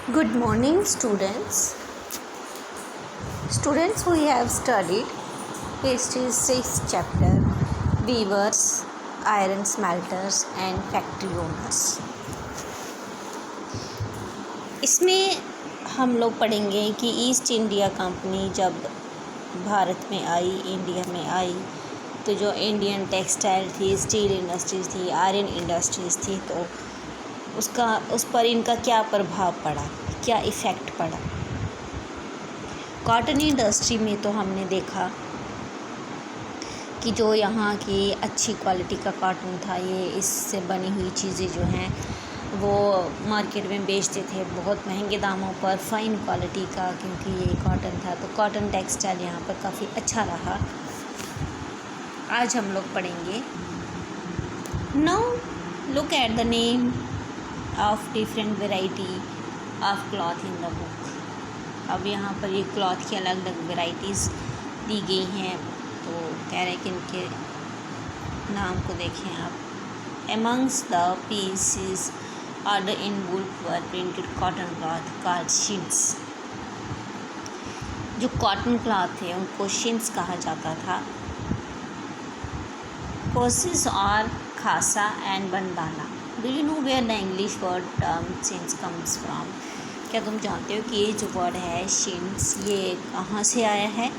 Good morning, students. Students, we have studied history 6th chapter, weavers, iron smelters and factory owners. इसमें हम लोग पढ़ेंगे कि east India company जब भारत में आई, इंडिया में आई, तो जो इंडियन टेक्सटाइल थी, स्टील इंडस्ट्रीज़ थी, आयरन इंडस्ट्रीज़ थी, तो उस पर इनका क्या प्रभाव पड़ा, क्या इफ़ेक्ट पड़ा। कॉटन इंडस्ट्री में तो हमने देखा कि जो यहाँ की अच्छी क्वालिटी का कॉटन था, ये इससे बनी हुई चीज़ें जो हैं वो मार्केट में बेचते थे बहुत महंगे दामों पर, फ़ाइन क्वालिटी का, क्योंकि ये कॉटन था। तो कॉटन टेक्सटाइल यहाँ पर काफ़ी अच्छा रहा। आज हम लोग पढ़ेंगे। Now look at the name of different variety of cloth in the book. अब यहाँ पर ये क्लॉथ की अलग अलग वेराइटीज़ दी गई हैं, तो कह रहे कि इनके नाम को देखें आप। Amongst the pieces order in book were printed cotton cloth called शिन्स। जो कॉटन क्लॉथ थे उनको शिन्स कहा जाता था। कोसिस और khassa and bandanna. Do you know where the English word term chintz comes from? क्या तुम जानते हो कि ये जो वर्ड है शिन्स, ये कहाँ से आया है?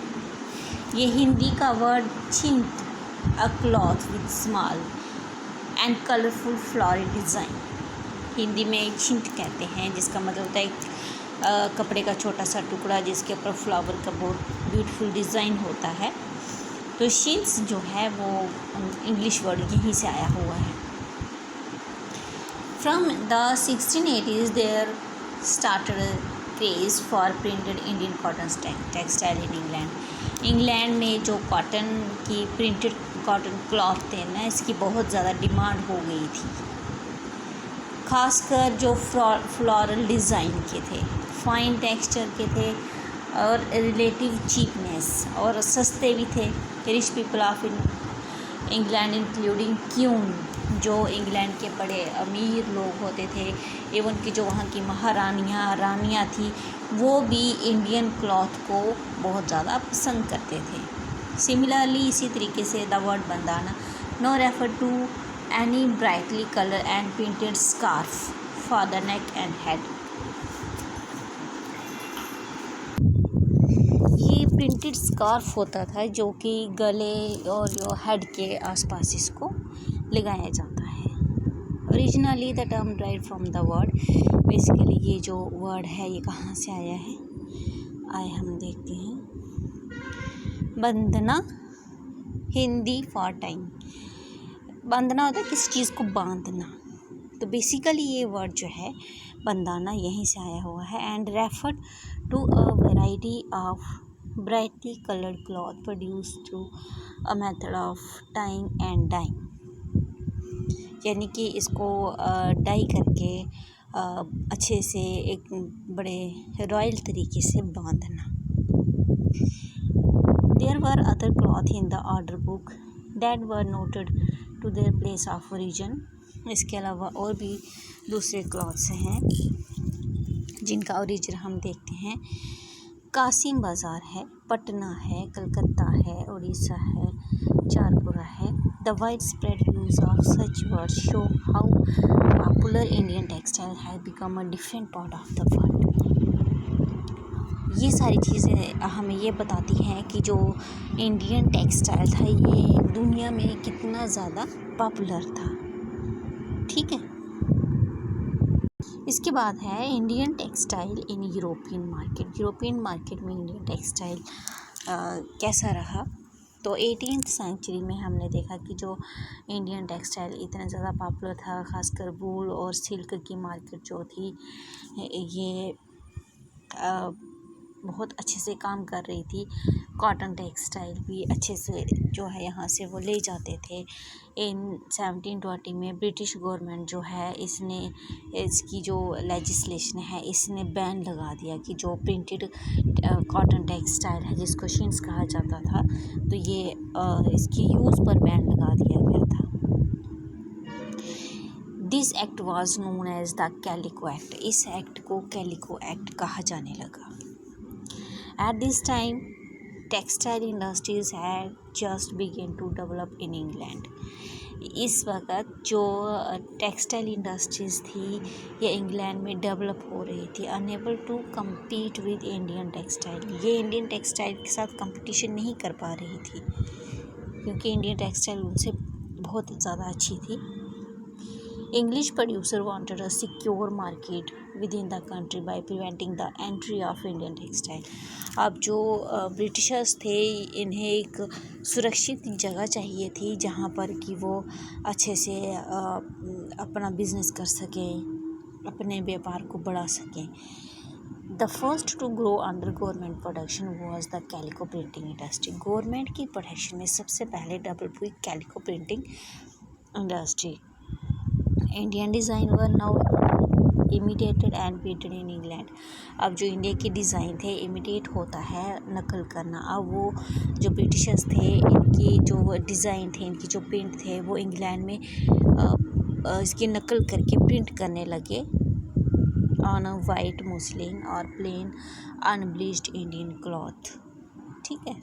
ये हिंदी का वर्ड छिंट, a cloth with small and colourful floral design. Hindi में एक छिंट कहते हैं, जिसका मतलब होता है एक कपड़े का छोटा सा टुकड़ा जिसके ऊपर फ्लावर का बहुत ब्यूटीफुल डिज़ाइन होता है। तो शिन्स जो है वो इंग्लिश वर्ड यहीं से आया हुआ है। From the 1680s there started a craze for printed Indian cotton textile in England। England में जो कॉटन की प्रिंटेड कॉटन क्लॉथ थे ना, इसकी बहुत ज़्यादा डिमांड हो गई थी, खासकर जो फ्लोरल डिज़ाइन के थे, फाइन टेक्सचर के थे और रिलेटिव चीपनेस, और सस्ते भी थे। Rich people of England including queen, जो इंग्लैंड के बड़े अमीर लोग होते थे, एवं कि जो वहाँ की महारानियाँ रानियाँ थी, वो भी इंडियन क्लॉथ को बहुत ज़्यादा पसंद करते थे। सिमिलरली इसी तरीके से the word bandanna no refer to any brightly colour and printed scarf for the neck and head. ये प्रिंटेड स्कार्फ होता था जो कि गले और जो हेड के आसपास इसको लगाया जाता है। Originally the term drive from the word, basically ये जो वर्ड है ये कहाँ से आया है, आए हम देखते हैं। बंधना, हिंदी फॉर टाइम। बांधना होता है किसी चीज़ को बांधना, तो बेसिकली ये वर्ड जो है बंदाना यहीं से आया हुआ है। And referred to a variety of brightly coloured cloth produced through a method of tying and dyeing, यानी कि इसको डाई करके अच्छे से एक बड़े रॉयल तरीके से बांधना। There were other cloth in the order book that were noted to their place of origin. इसके अलावा और भी दूसरे क्लॉथ्स हैं जिनका ओरिजिन हम देखते हैं। कासिम बाज़ार है, पटना है, कलकत्ता है, उड़ीसा है, चारपुरा है। The wide spread use of such words show how popular Indian textile have become a different part of the world. ये सारी चीज़ें हमें ये बताती हैं कि जो इंडियन टेक्सटाइल था ये दुनिया में कितना ज़्यादा पॉपुलर था। ठीक है, इसके बाद है Indian textile in European market. European market में इंडियन टेक्सटाइल कैसा रहा? तो 18th सेंचुरी में हमने देखा कि जो इंडियन टेक्सटाइल इतना ज़्यादा पॉपुलर था, ख़ासकर वूल और सिल्क की मार्केट जो थी ये बहुत अच्छे से काम कर रही थी। कॉटन टेक्सटाइल भी अच्छे से जो है यहाँ से वो ले जाते थे। इन 1720 में ब्रिटिश गवर्नमेंट जो है इसने इसकी जो लेजिस्लेशन है इसने बैन लगा दिया कि जो प्रिंटेड कॉटन टेक्सटाइल है जिसको शिन्स कहा जाता था, तो ये इसके यूज़ पर बैन लगा दिया गया था। This act was known as the calico act. इस एक्ट को कैलिको एक्ट कहा जाने लगा। At this time textile industries had just began to develop in England. इस वक्त जो टेक्सटाइल इंडस्ट्रीज़ थी ये इंग्लैंड में डेवलप हो रही थी। Unable to compete with Indian textile, ये इंडियन टेक्सटाइल के साथ कंपटीशन नहीं कर पा रही थी क्योंकि इंडियन टेक्सटाइल उनसे बहुत ज़्यादा अच्छी थी। English producer wanted a secure market within the country by preventing the entry of Indian textile। अब जो ब्रिटिशर्स थे इन्हें एक सुरक्षित जगह चाहिए थी जहाँ पर कि वो अच्छे से अपना बिजनेस कर सकें, अपने व्यापार को बढ़ा सकें। The first to grow under government production was the calico printing industry. Government की प्रोडक्शन में सबसे पहले डेवलप हुई calico printing industry. Indian designs were now imitated and patent in England. अब जो इंडिया के डिज़ाइन थे इमिटेट होता है, नकल करना। अब वो जो ब्रिटिशर्स थे इनकी जो डिज़ाइन थे, इनकी जो प्रिंट थे वो इंग्लैंड में इसकी नकल करके प्रिंट करने लगे ऑन अ वाइट मुस्लिन और प्लेन अनब्लीच्ड इंडियन क्लॉथ। ठीक है।